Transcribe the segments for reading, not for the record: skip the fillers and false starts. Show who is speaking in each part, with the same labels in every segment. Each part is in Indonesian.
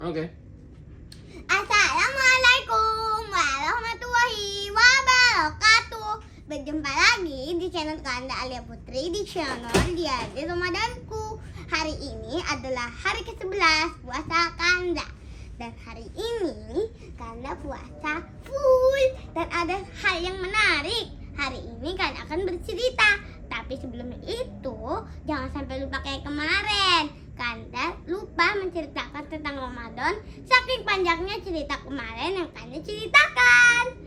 Speaker 1: Oke.
Speaker 2: Assalamualaikum warahmatullahi wabarakatuh. Berjumpa lagi di channel Kanda Alia Putri di channel Dia di Ramadanku. Hari ini adalah hari ke-11 puasa Kanda. Dan hari ini Kanda puasa full. Dan ada hal yang menarik. Hari ini Kanda akan bercerita. Tapi sebelum itu jangan sampai lupa kayak kemarin. Kanda lupa menceritakan tentang Ramadan saking panjangnya cerita kemarin yang Kanda ceritakan.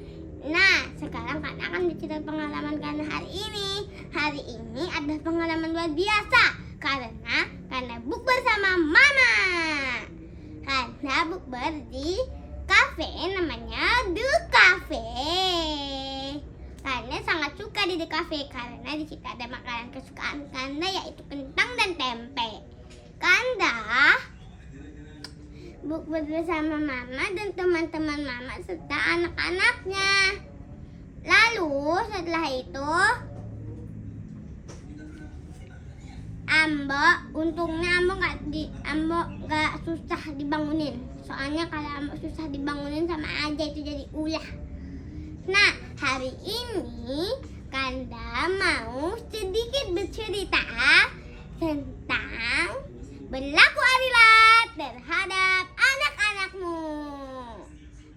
Speaker 2: Nah, sekarang Kanda akan bercerita pengalaman Kanda hari ini. Hari ini adalah pengalaman luar biasa karena Kanda bukber sama Mama. Kanda bukber di kafe namanya The Cafe. Kanda sangat suka di The Cafe karena di situ ada makanan kesukaan Kanda yaitu kentang dan tempe. Kanda bukber bersama Mama dan teman-teman Mama serta anak-anaknya. Lalu setelah itu untungnya Ambo gak susah dibangunin. Soalnya kalau Ambo susah dibangunin sama aja itu jadi ulah. Nah, hari ini Kanda mau sedikit bercerita tentang berlaku adilat terhadap anak-anakmu.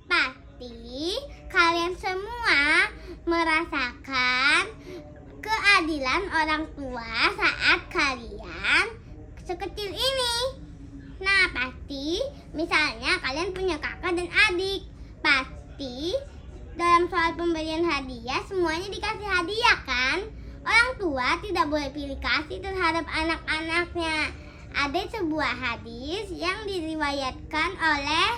Speaker 2: Pasti kalian semua merasakan keadilan orang tua saat kalian sekecil ini. Nah, pasti misalnya kalian punya kakak dan adik. Pasti dalam soal pemberian hadiah semuanya dikasih hadiah kan? Orang tua tidak boleh pilih kasih terhadap anak-anaknya. Ada sebuah hadis yang diriwayatkan oleh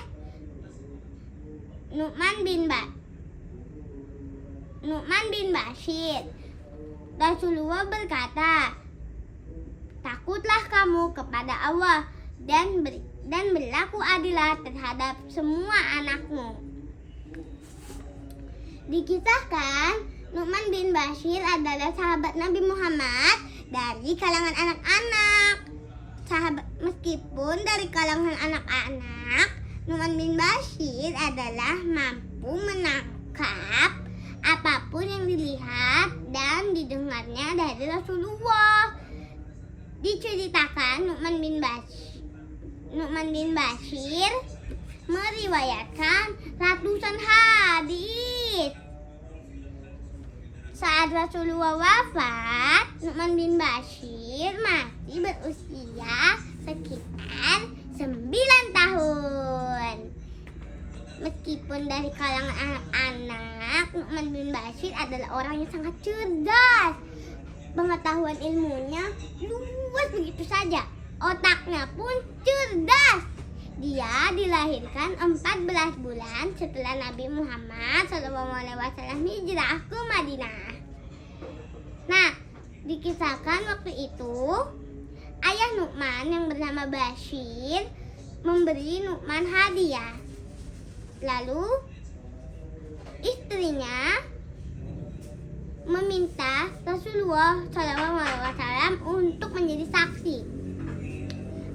Speaker 2: Nu'man bin Bashir. Rasulullah berkata, takutlah kamu kepada Allah dan berlaku adilah terhadap semua anakmu. Dikisahkan Nu'man bin Bashir adalah sahabat Nabi Muhammad dari kalangan anak-anak. Meskipun dari kalangan anak-anak, Nu'man bin Bashir adalah mampu menangkap apapun yang dilihat dan didengarnya dari Rasulullah. Diceritakan Nu'man bin Bashir meriwayatkan ratusan hadis. Saat Rasulullah wafat, Nu'man bin Bashir masih berusia sekitar 9 tahun. Meskipun dari kalangan anak-anak, Nu'man bin Bashir adalah orang yang sangat cerdas. Pengetahuan ilmunya luas begitu saja. Otaknya pun cerdas. Dia dilahirkan 14 bulan setelah Nabi Muhammad SAW hijrah ke Madinah. Nah, dikisahkan waktu itu ayah Nu'man yang bernama Bashir memberi Nu'man hadiah. Lalu istrinya meminta Rasulullah SAW untuk menjadi saksi.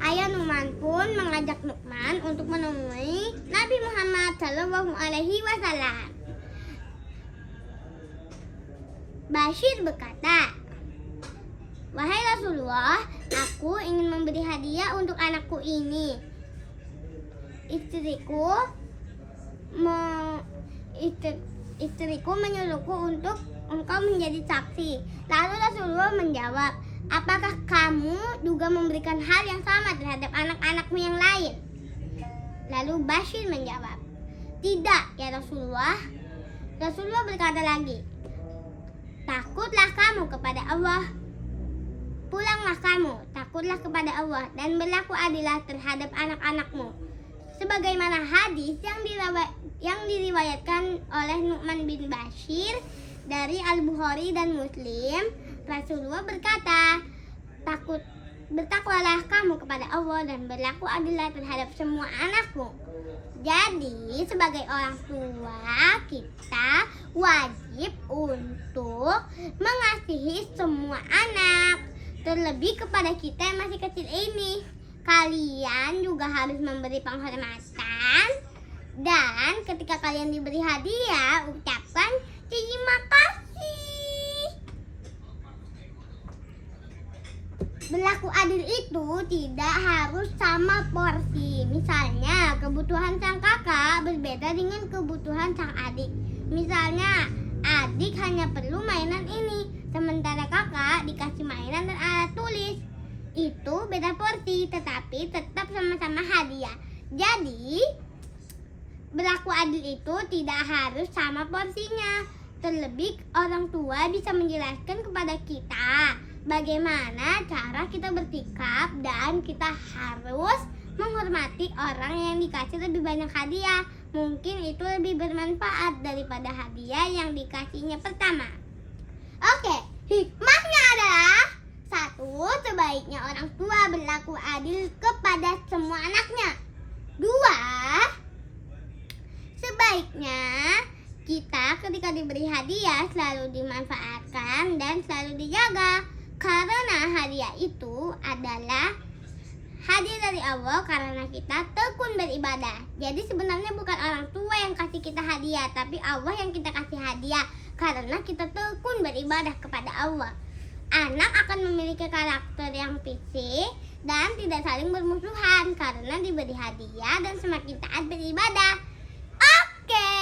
Speaker 2: Ayah Nu'man pun mengajak Nu'man untuk menemui Nabi Muhammad SAW. Bashir berkata, wahai Rasulullah, aku ingin memberi hadiah untuk anakku ini. Istriku menyuruhku untuk engkau menjadi saksi. Lalu Rasulullah menjawab, apakah kamu juga memberikan hal yang sama terhadap anak-anakmu yang lain? Lalu Bashir menjawab, tidak ya Rasulullah. Rasulullah berkata lagi, takutlah kamu kepada Allah. Pulanglah kamu, takutlah kepada Allah dan berlaku adilah terhadap anak-anakmu. Sebagaimana hadis yang diriwayatkan oleh Nu'man bin Bashir dari Al-Bukhari dan Muslim, Rasulullah berkata, bertakwalah kamu kepada Allah dan berlaku adilah terhadap semua anakmu. Jadi sebagai orang tua kita wajib untuk mengasihi semua anak, terlebih kepada kita yang masih kecil ini. Kalian juga harus memberi penghormatan. Dan ketika kalian diberi hadiah, ucapkan terima kasih. Berlaku adil itu tidak harus sama porsi. Misalnya, kebutuhan sang kakak berbeda dengan kebutuhan sang adik. Misalnya, adik hanya perlu mainan ini, sementara kakak dikasih mainan dan alat tulis. Itu beda porsi, tetapi tetap sama-sama hadiah. Jadi, berlaku adil itu tidak harus sama porsinya. Terlebih, orang tua bisa menjelaskan kepada kita bagaimana cara kita bersikap, dan kita harus menghormati orang yang dikasih lebih banyak hadiah. Mungkin itu lebih bermanfaat daripada hadiah yang dikasihnya pertama. Oke, hikmahnya adalah: 1. Sebaiknya orang tua berlaku adil kepada semua anaknya. 2. Sebaiknya kita ketika diberi hadiah selalu dimanfaatkan dan selalu dijaga. Karena hadiah itu adalah hadiah dari Allah karena kita tekun beribadah. Jadi sebenarnya bukan orang tua yang kasih kita hadiah, tapi Allah yang kita kasih hadiah karena kita tekun beribadah kepada Allah. Anak akan memiliki karakter yang fisik dan tidak saling bermusuhan karena diberi hadiah dan semakin taat beribadah. Oke,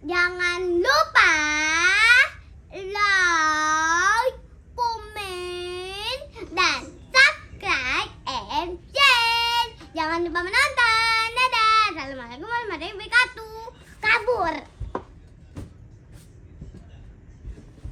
Speaker 2: jangan lupa